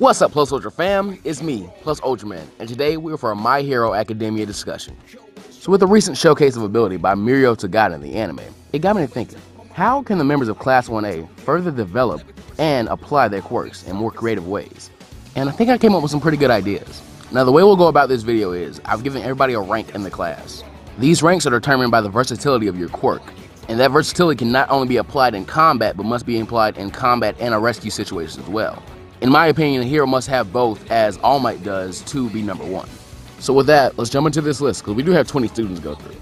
What's up, Plus Ultra fam? It's me, Plus Ultraman, and today we're for a My Hero Academia discussion. So with the recent showcase of ability by Mirio Tagada in the anime, it got me to thinking, how can the members of Class 1A further develop and apply their quirks in more creative ways? And I think I came up with some pretty good ideas. Now the way we'll go about this video is, I've given everybody a rank in the class. These ranks are determined by the versatility of your quirk, and that versatility can not only be applied in combat, but must be applied in combat and a rescue situation as well. In my opinion, a hero must have both, as All Might does, to be number one. So with that, let's jump into this list, because we do have 20 students to go through.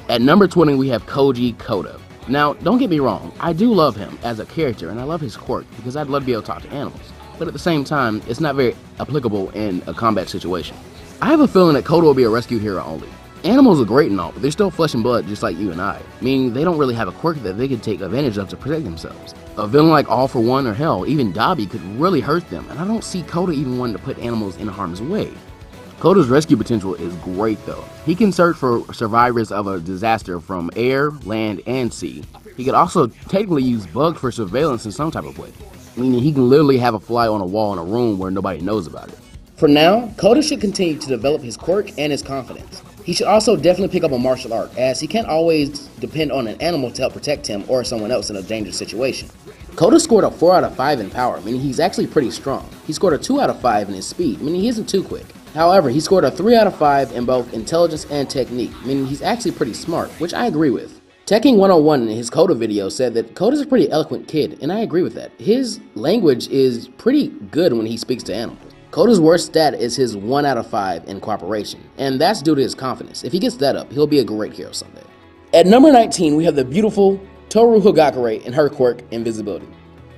At number 20, we have Koji Koda. Now, don't get me wrong, I do love him as a character, and I love his quirk, because I'd love to be able to talk to animals. But at the same time, it's not very applicable in a combat situation. I have a feeling that Koda will be a rescue hero only. Animals are great and all, but they're still flesh and blood just like you and I, meaning they don't really have a quirk that they can take advantage of to protect themselves. A villain like All For One or hell, even Dobby could really hurt them, and I don't see Koda even wanting to put animals in harm's way. Koda's rescue potential is great though. He can search for survivors of a disaster from air, land, and sea. He could also technically use bugs for surveillance in some type of way, meaning he can literally have a fly on a wall in a room where nobody knows about it. For now, Koda should continue to develop his quirk and his confidence. He should also definitely pick up a martial art, as he can't always depend on an animal to help protect him or someone else in a dangerous situation. Koda scored a 4 out of 5 in power, meaning he's actually pretty strong. He scored a 2 out of 5 in his speed, meaning he isn't too quick. However, he scored a 3 out of 5 in both intelligence and technique, meaning he's actually pretty smart, which I agree with. Tekking 101 in his Koda video said that Koda's a pretty eloquent kid, and I agree with that. His language is pretty good when he speaks to animals. Koda's worst stat is his 1 out of 5 in cooperation, and that's due to his confidence. If he gets that up, he'll be a great hero someday. At number 19, we have the beautiful Toru Hagakure and her quirk, Invisibility.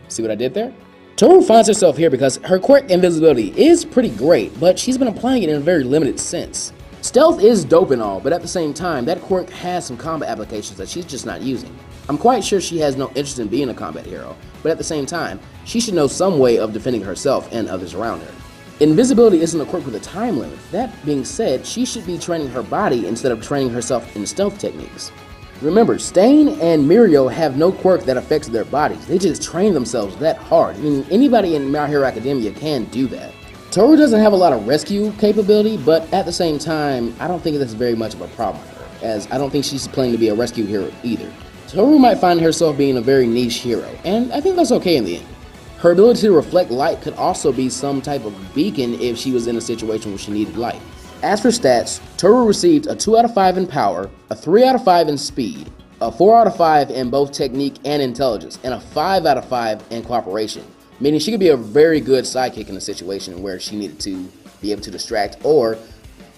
See what I did there? Toru finds herself here because her quirk, Invisibility, is pretty great, but she's been applying it in a very limited sense. Stealth is dope and all, but at the same time, that quirk has some combat applications that she's just not using. I'm quite sure she has no interest in being a combat hero, but at the same time, she should know some way of defending herself and others around her. Invisibility isn't a quirk with a time limit. That being said, she should be training her body instead of training herself in stealth techniques. Remember, Stain and Mirio have no quirk that affects their bodies. They just train themselves that hard, meaning anybody in My Hero Academia can do that. Toru doesn't have a lot of rescue capability, but at the same time, I don't think that's very much of a problem for her, as I don't think she's planning to be a rescue hero either. Toru might find herself being a very niche hero, and I think that's okay in the end. Her ability to reflect light could also be some type of beacon if she was in a situation where she needed light. As for stats, Toru received a 2 out of 5 in power, a 3 out of 5 in speed, a 4 out of 5 in both technique and intelligence, and a 5 out of 5 in cooperation, meaning she could be a very good sidekick in a situation where she needed to be able to distract or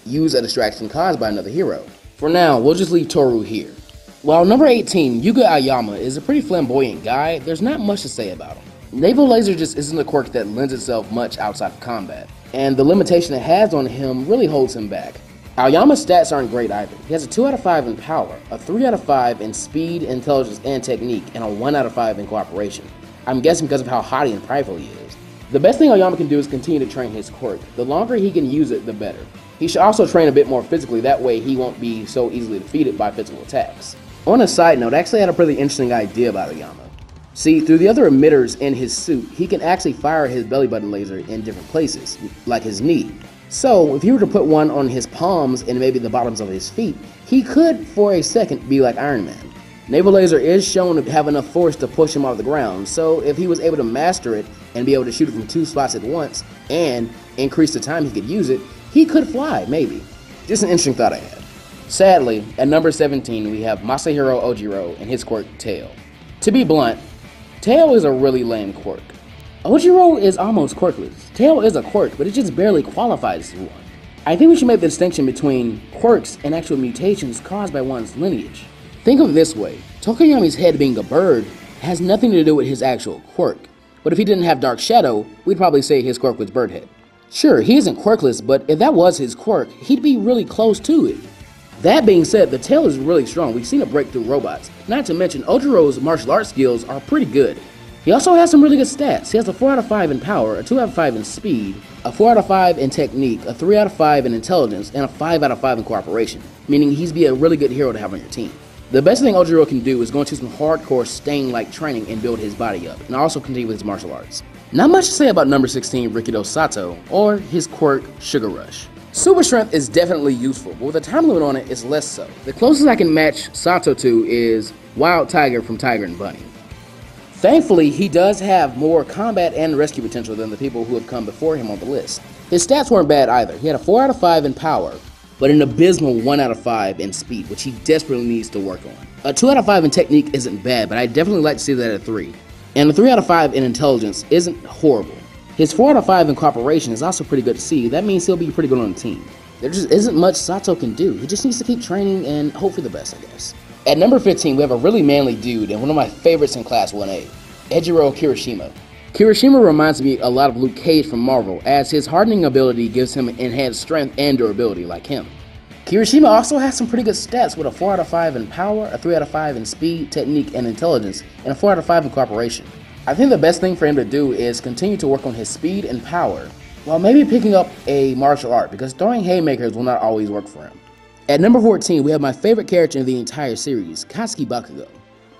use a distraction caused by another hero. For now, we'll just leave Toru here. While number 18, Yuga Aoyama, is a pretty flamboyant guy, there's not much to say about him. Naval Laser just isn't a quirk that lends itself much outside of combat, and the limitation it has on him really holds him back. Aoyama's stats aren't great either. He has a 2 out of 5 in power, a 3 out of 5 in speed, intelligence, and technique, and a 1 out of 5 in cooperation. I'm guessing because of how haughty and prideful he is. The best thing Aoyama can do is continue to train his quirk. The longer he can use it, the better. He should also train a bit more physically, that way he won't be so easily defeated by physical attacks. On a side note, I actually had a pretty interesting idea about Aoyama. See, through the other emitters in his suit, he can actually fire his belly button laser in different places, like his knee. So, if he were to put one on his palms and maybe the bottoms of his feet, he could, for a second, be like Iron Man. Naval Laser is shown to have enough force to push him off the ground, so if he was able to master it and be able to shoot it from 2 spots at once, and increase the time he could use it, he could fly, maybe. Just an interesting thought I had. Sadly, at number 17, we have Masahiro Ojiro and his quirk, Tail. To be blunt, Tail is a really lame quirk. Ojiro is almost quirkless. Tail is a quirk, but it just barely qualifies as one. I think we should make the distinction between quirks and actual mutations caused by one's lineage. Think of it this way, Tokoyami's head being a bird has nothing to do with his actual quirk, but if he didn't have Dark Shadow, we'd probably say his quirk was Birdhead. Sure, he isn't quirkless, but if that was his quirk, he'd be really close to it. That being said, the Tail is really strong. We've seen it break through robots. Not to mention, Ojiro's martial arts skills are pretty good. He also has some really good stats. He has a 4 out of 5 in power, a 2 out of 5 in speed, a 4 out of 5 in technique, a 3 out of 5 in intelligence, and a 5 out of 5 in cooperation, meaning he's be a really good hero to have on your team. The best thing Ojiro can do is go into some hardcore Stain-like training and build his body up, and also continue with his martial arts. Not much to say about number 16, Rikido Sato, or his quirk, Sugar Rush. Super Strength is definitely useful, but with a time limit on it, it's less so. The closest I can match Sato to is Wild Tiger from Tiger and Bunny. Thankfully, he does have more combat and rescue potential than the people who have come before him on the list. His stats weren't bad either. He had a 4 out of 5 in power, but an abysmal 1 out of 5 in speed, which he desperately needs to work on. A 2 out of 5 in technique isn't bad, but I definitely like to see that at a 3. And a 3 out of 5 in intelligence isn't horrible. His 4 out of 5 in cooperation is also pretty good to see. That means he'll be pretty good on the team. There just isn't much Sato can do. He just needs to keep training and hope for the best, I guess. At number 15, we have a really manly dude and one of my favorites in Class 1A, Ejiro Kirishima. Kirishima reminds me a lot of Luke Cage from Marvel, as his hardening ability gives him enhanced strength and durability like him. Kirishima also has some pretty good stats with a 4 out of 5 in power, a 3 out of 5 in speed, technique, and intelligence, and a 4 out of 5 in cooperation. I think the best thing for him to do is continue to work on his speed and power, while maybe picking up a martial art, because throwing haymakers will not always work for him. At number 14, we have my favorite character in the entire series, Katsuki Bakugo.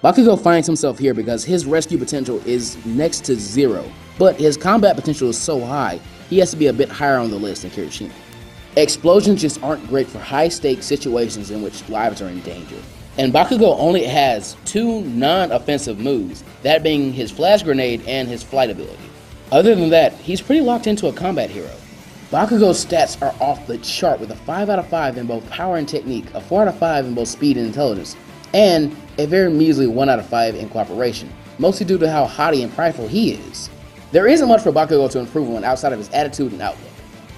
Bakugo finds himself here because his rescue potential is next to 0, but his combat potential is so high, he has to be a bit higher on the list than Kirishima. Explosions just aren't great for high-stakes situations in which lives are in danger. And Bakugo only has 2 non-offensive moves, that being his flash grenade and his flight ability. Other than that, he's pretty locked into a combat hero. Bakugo's stats are off the chart with a 5 out of 5 in both power and technique, a 4 out of 5 in both speed and intelligence, and a very measly 1 out of 5 in cooperation, mostly due to how haughty and prideful he is. There isn't much for Bakugo to improve on outside of his attitude and outlook.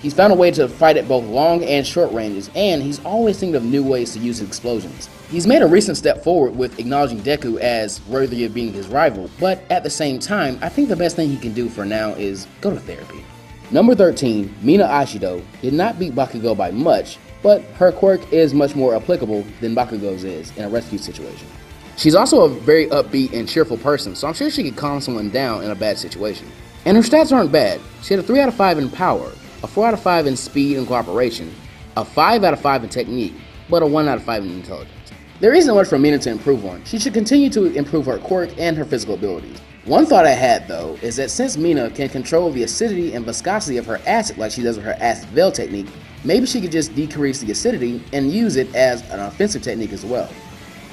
He's found a way to fight at both long and short ranges, and he's always thinking of new ways to use his explosions. He's made a recent step forward with acknowledging Deku as worthy of being his rival, but at the same time, I think the best thing he can do for now is go to therapy. Number 13, Mina Ashido, did not beat Bakugo by much, but her quirk is much more applicable than Bakugo's is in a rescue situation. She's also a very upbeat and cheerful person, so I'm sure she could calm someone down in a bad situation. And her stats aren't bad. She had a 3 out of 5 in power, a 4 out of 5 in speed and cooperation, a 5 out of 5 in technique, but a 1 out of 5 in intelligence. There isn't much for Mina to improve on. She should continue to improve her quirk and her physical abilities. One thought I had though is that since Mina can control the acidity and viscosity of her acid like she does with her acid veil technique, maybe she could just decrease the acidity and use it as an offensive technique as well.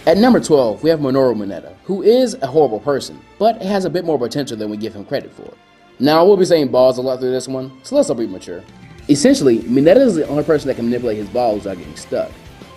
At number 12, we have Minoru Mineta, who is a horrible person, but has a bit more potential than we give him credit for. Now, I will be saying balls a lot through this one, so let's all be mature. Essentially, Mineta is the only person that can manipulate his balls without getting stuck.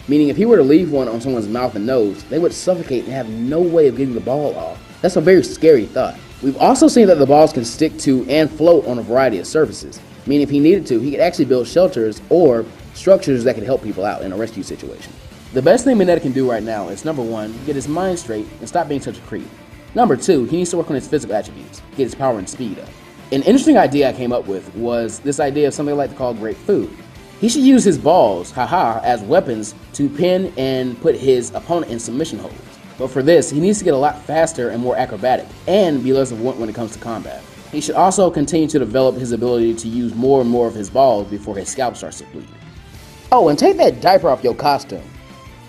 Meaning if he were to leave one on someone's mouth and nose, they would suffocate and have no way of getting the ball off. That's a very scary thought. We've also seen that the balls can stick to and float on a variety of surfaces, meaning if he needed to, he could actually build shelters or structures that could help people out in a rescue situation. The best thing Mineta can do right now is number 1, get his mind straight and stop being such a creep. Number 2, he needs to work on his physical attributes, get his power and speed up. An interesting idea I came up with was this idea of something I like to call great food. He should use his balls, haha, as weapons to pin and put his opponent in submission holds. But for this, he needs to get a lot faster and more acrobatic, and be less of a wimp when it comes to combat. He should also continue to develop his ability to use more and more of his balls before his scalp starts to bleed. Oh, and take that diaper off your costume.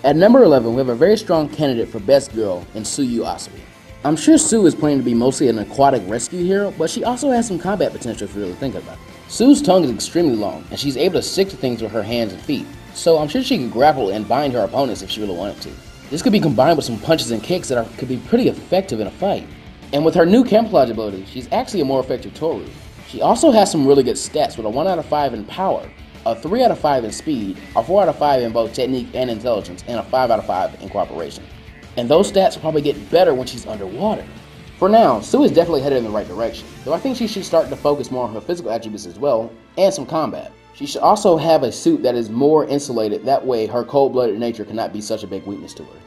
At number 11, we have a very strong candidate for Best Girl in Tsuyu Asobi. I'm sure Sue is planning to be mostly an aquatic rescue hero, but she also has some combat potential if you really think about it. Sue's tongue is extremely long, and she's able to stick to things with her hands and feet, so I'm sure she can grapple and bind her opponents if she really wanted to. This could be combined with some punches and kicks that could be pretty effective in a fight. And with her new camouflage ability, she's actually a more effective Toru. She also has some really good stats with a 1 out of 5 in power, a 3 out of 5 in speed, a 4 out of 5 in both technique and intelligence, and a 5 out of 5 in cooperation. And those stats will probably get better when she's underwater. For now, Sue is definitely headed in the right direction, though I think she should start to focus more on her physical attributes as well, and some combat. She should also have a suit that is more insulated, that way her cold-blooded nature cannot be such a big weakness to her.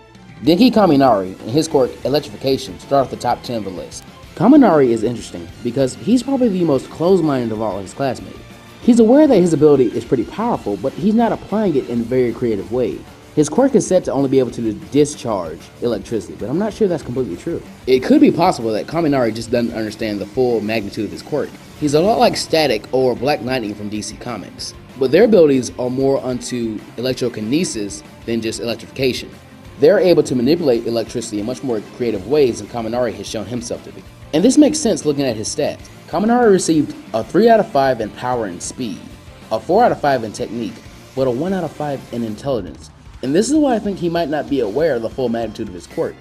Denki Kaminari and his quirk, Electrification, start off the top 10 of the list. Kaminari is interesting because he's probably the most closed-minded of all of his classmates. He's aware that his ability is pretty powerful, but he's not applying it in a very creative way. His quirk is said to only be able to discharge electricity, but I'm not sure that's completely true. It could be possible that Kaminari just doesn't understand the full magnitude of his quirk. He's a lot like Static or Black Lightning from DC Comics, but their abilities are more onto electrokinesis than just electrification. They're able to manipulate electricity in much more creative ways than Kaminari has shown himself to be. And this makes sense looking at his stats. Kaminari received a 3 out of 5 in power and speed, a 4 out of 5 in technique, but a 1 out of 5 in intelligence. And this is why I think he might not be aware of the full magnitude of his quirk.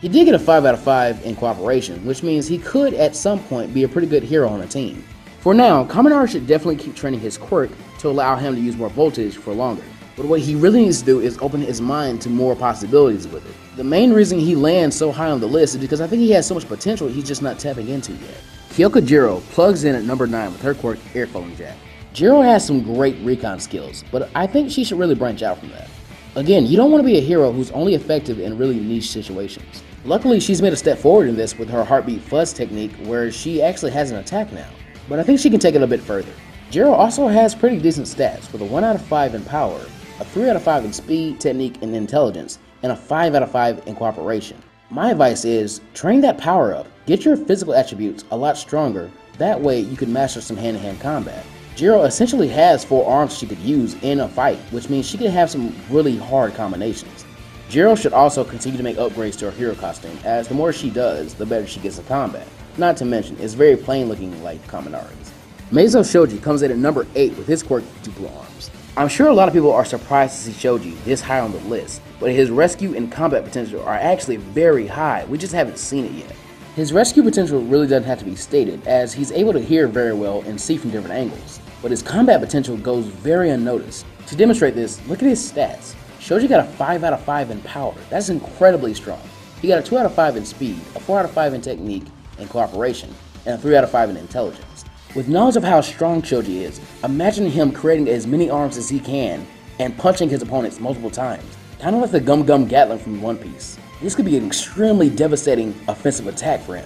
He did get a 5 out of 5 in cooperation, which means he could at some point be a pretty good hero on a team. For now, Kaminari should definitely keep training his quirk to allow him to use more voltage for longer. But what he really needs to do is open his mind to more possibilities with it. The main reason he lands so high on the list is because I think he has so much potential he's just not tapping into yet. Kyoka Jiro plugs in at number 9 with her quirk Air Falling Jack. Jiro has some great recon skills, but I think she should really branch out from that. Again, you don't want to be a hero who's only effective in really niche situations. Luckily, she's made a step forward in this with her Heartbeat Fuzz technique where she actually has an attack now, but I think she can take it a bit further. Jiro also has pretty decent stats with a 1 out of 5 in power, a 3 out of 5 in speed, technique, and intelligence, and a 5 out of 5 in cooperation. My advice is, train that power up, get your physical attributes a lot stronger, that way you can master some hand-to-hand combat. Jiro essentially has 4 arms she could use in a fight, which means she could have some really hard combinations. Jiro should also continue to make upgrades to her hero costume, as the more she does, the better she gets in combat. Not to mention, it's very plain looking like Kaminari's. Meizo Shoji comes in at number 8 with his quirk Duplo Arms. I'm sure a lot of people are surprised to see Shoji this high on the list, but his rescue and combat potential are actually very high, we just haven't seen it yet. His rescue potential really doesn't have to be stated, as he's able to hear very well and see from different angles, but his combat potential goes very unnoticed. To demonstrate this, look at his stats. Shoji got a 5 out of 5 in power, that's incredibly strong. He got a 2 out of 5 in speed, a 4 out of 5 in technique and cooperation, and a 3 out of 5 in intelligence. With knowledge of how strong Shoji is, imagine him creating as many arms as he can and punching his opponents multiple times, kind of like the Gum Gum Gatling from One Piece. This could be an extremely devastating offensive attack for him.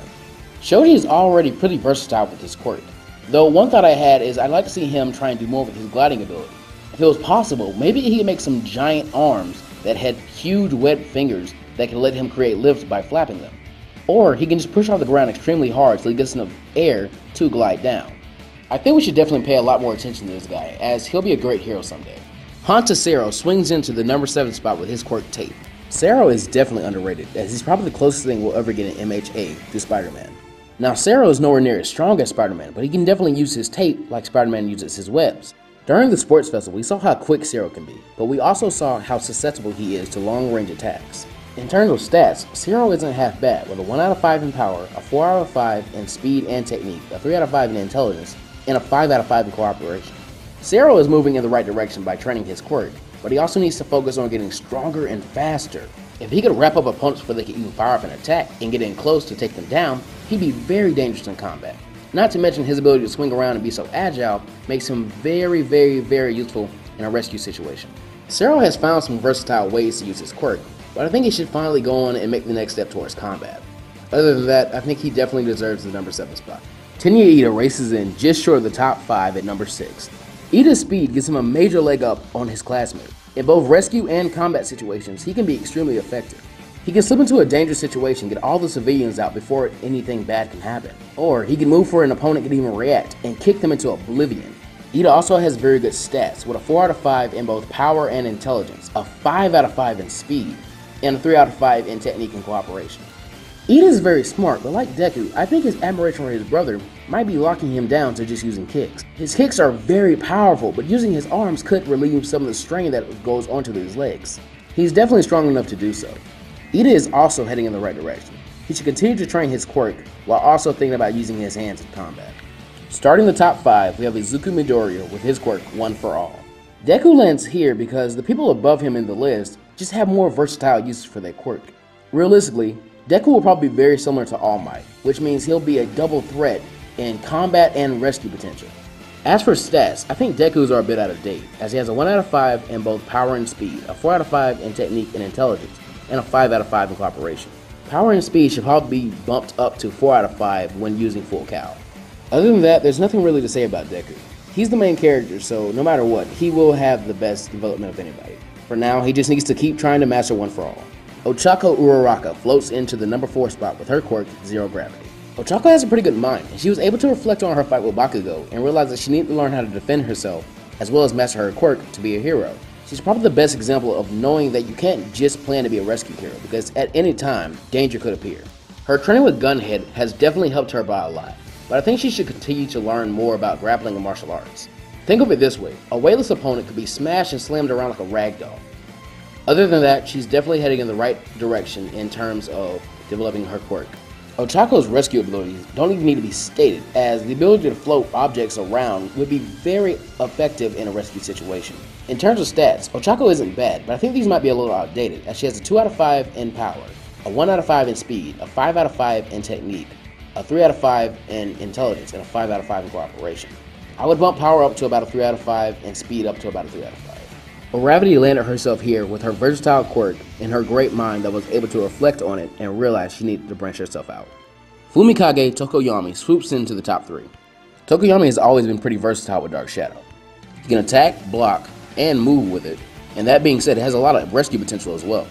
Shoji is already pretty versatile with his quirk, though one thought I had is I'd like to see him try and do more with his gliding ability. If it was possible, maybe he could make some giant arms that had huge webbed fingers that could let him create lifts by flapping them. Or he can just push off the ground extremely hard so he gets enough air to glide down. I think we should definitely pay a lot more attention to this guy, as he'll be a great hero someday. Honta Sero swings into the number 7 spot with his quirk Tape. Sero is definitely underrated, as he's probably the closest thing we'll ever get in MHA to Spider-Man. Now Sero is nowhere near as strong as Spider-Man, but he can definitely use his tape like Spider-Man uses his webs. During the sports festival, we saw how quick Sero can be, but we also saw how susceptible he is to long-range attacks. In terms of stats, Sero isn't half bad, with a 1 out of 5 in power, a 4 out of 5 in speed and technique, a 3 out of 5 in intelligence, and a 5 out of 5 in cooperation. Sero is moving in the right direction by training his quirk, but he also needs to focus on getting stronger and faster. If he could wrap up opponents before they could even fire off an attack and get in close to take them down, he'd be very dangerous in combat. Not to mention his ability to swing around and be so agile makes him very useful in a rescue situation. Sero has found some versatile ways to use his quirk, but I think he should finally go on and make the next step towards combat. Other than that, I think he definitely deserves the number 7 spot. Tenya Ida races in just short of the top 5 at number 6. Ida's speed gives him a major leg up on his classmate. In both rescue and combat situations, he can be extremely effective. He can slip into a dangerous situation, get all the civilians out before anything bad can happen. Or he can move before an opponent can even react and kick them into oblivion. Ida also has very good stats, with a 4 out of 5 in both power and intelligence, a 5 out of 5 in speed, and a 3 out of 5 in technique and cooperation. Ida is very smart, but like Deku, I think his admiration for his brother might be locking him down to just using kicks. His kicks are very powerful, but using his arms could relieve some of the strain that goes onto his legs. He's definitely strong enough to do so. Ida is also heading in the right direction. He should continue to train his quirk while also thinking about using his hands in combat. Starting the top 5, we have Izuku Midoriya with his quirk One for All. Deku lands here because the people above him in the list just have more versatile uses for their quirk. Realistically, Deku will probably be very similar to All Might, which means he'll be a double threat in combat and rescue potential. As for stats, I think Deku's are a bit out of date, as he has a 1 out of 5 in both power and speed, a 4 out of 5 in technique and intelligence, and a 5 out of 5 in cooperation. Power and speed should probably be bumped up to 4 out of 5 when using full cow. Other than that, there's nothing really to say about Deku. He's the main character, so no matter what, he will have the best development of anybody. For now, he just needs to keep trying to master One for All. Ochako Uraraka floats into the number 4 spot with her quirk, Zero Gravity. Ochako has a pretty good mind, and she was able to reflect on her fight with Bakugo and realize that she needed to learn how to defend herself, as well as master her quirk to be a hero. She's probably the best example of knowing that you can't just plan to be a rescue hero, because at any time, danger could appear. Her training with Gunhead has definitely helped her by a lot. but I think she should continue to learn more about grappling and martial arts. Think of it this way, a weightless opponent could be smashed and slammed around like a rag doll. Other than that, she's definitely heading in the right direction in terms of developing her quirk. Ochako's rescue abilities don't even need to be stated, as the ability to float objects around would be very effective in a rescue situation. In terms of stats, Ochako isn't bad, but I think these might be a little outdated, as she has a 2 out of 5 in power, a 1 out of 5 in speed, a 5 out of 5 in technique, a 3 out of 5 in intelligence, and a 5 out of 5 in cooperation. I would bump power up to about a 3 out of 5 and speed up to about a 3 out of 5. Oravity landed herself here with her versatile quirk and her great mind that was able to reflect on it and realize she needed to branch herself out. Fumikage Tokoyami swoops into the top 3. Tokoyami has always been pretty versatile with Dark Shadow. He can attack, block, and move with it, and that being said, it has a lot of rescue potential as well.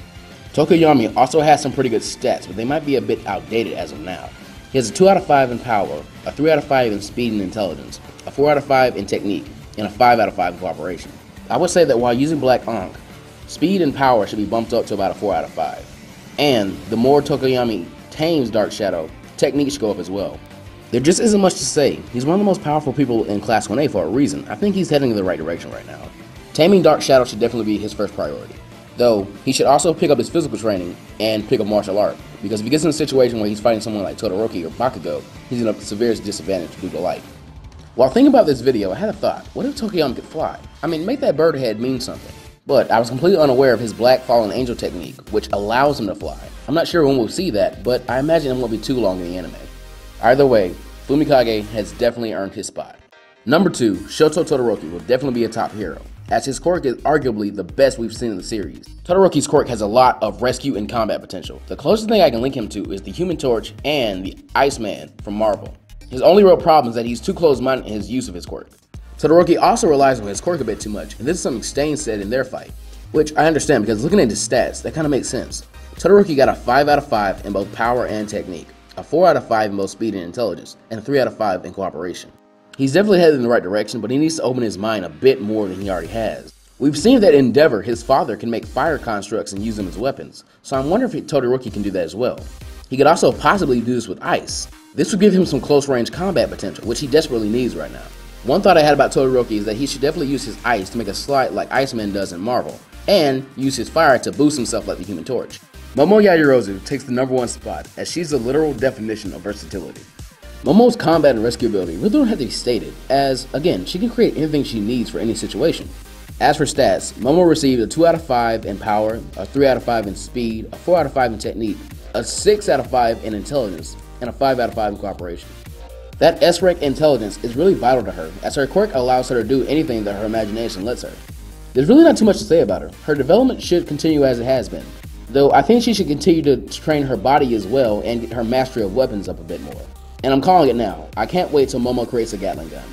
Tokoyami also has some pretty good stats, but they might be a bit outdated as of now. He has a 2 out of 5 in power, a 3 out of 5 in speed and intelligence, a 4 out of 5 in technique, and a 5 out of 5 in cooperation. I would say that while using Black Ankh, speed and power should be bumped up to about a 4 out of 5. And the more Tokoyami tames Dark Shadow, technique should go up as well. There just isn't much to say. He's one of the most powerful people in Class 1A for a reason. I think he's heading in the right direction right now. Taming Dark Shadow should definitely be his first priority. Though, he should also pick up his physical training and pick up martial art, because if he gets in a situation where he's fighting someone like Todoroki or Bakugo, he's in a severe disadvantage due to light. While thinking about this video, I had a thought. What if Tokoyami could fly? I mean, make that bird head mean something. But I was completely unaware of his Black Fallen Angel technique, which allows him to fly. I'm not sure when we'll see that, but I imagine it won't be too long in the anime. Either way, Fumikage has definitely earned his spot. Number 2, Shoto Todoroki will definitely be a top hero, as his quirk is arguably the best we've seen in the series. Todoroki's quirk has a lot of rescue and combat potential. The closest thing I can link him to is the Human Torch and the Iceman from Marvel. His only real problem is that he's too close-minded in his use of his quirk. Todoroki also relies on his quirk a bit too much, and this is something Stain said in their fight, which I understand because looking at his stats, that kind of makes sense. Todoroki got a 5 out of 5 in both power and technique, a 4 out of 5 in both speed and intelligence, and a 3 out of 5 in cooperation. He's definitely headed in the right direction, but he needs to open his mind a bit more than he already has. We've seen that in Endeavor, his father can make fire constructs and use them as weapons, so I'm wondering if Todoroki can do that as well. He could also possibly do this with ice. This would give him some close-range combat potential, which he desperately needs right now. One thought I had about Todoroki is that he should definitely use his ice to make a slide like Iceman does in Marvel, and use his fire to boost himself like the Human Torch. Momo Yajirozu takes the number 1 spot, as she's the literal definition of versatility. Momo's combat and rescue ability really don't have to be stated, as, again, she can create anything she needs for any situation. As for stats, Momo received a 2 out of 5 in power, a 3 out of 5 in speed, a 4 out of 5 in technique, a 6 out of 5 in intelligence, and a 5 out of 5 in cooperation. That S-rank intelligence is really vital to her, as her quirk allows her to do anything that her imagination lets her. There's really not too much to say about her. Her development should continue as it has been, though I think she should continue to train her body as well and get her mastery of weapons up a bit more. And I'm calling it now. I can't wait till Momo creates a Gatling gun.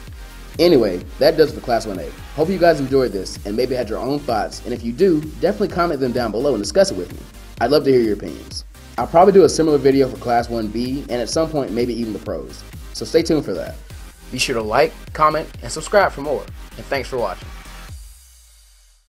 Anyway, that does it for Class 1A. Hope you guys enjoyed this and maybe had your own thoughts, and if you do, definitely comment them down below and discuss it with me. I'd love to hear your opinions. I'll probably do a similar video for Class 1B and at some point maybe even the pros, so stay tuned for that. Be sure to like, comment, and subscribe for more, and thanks for watching.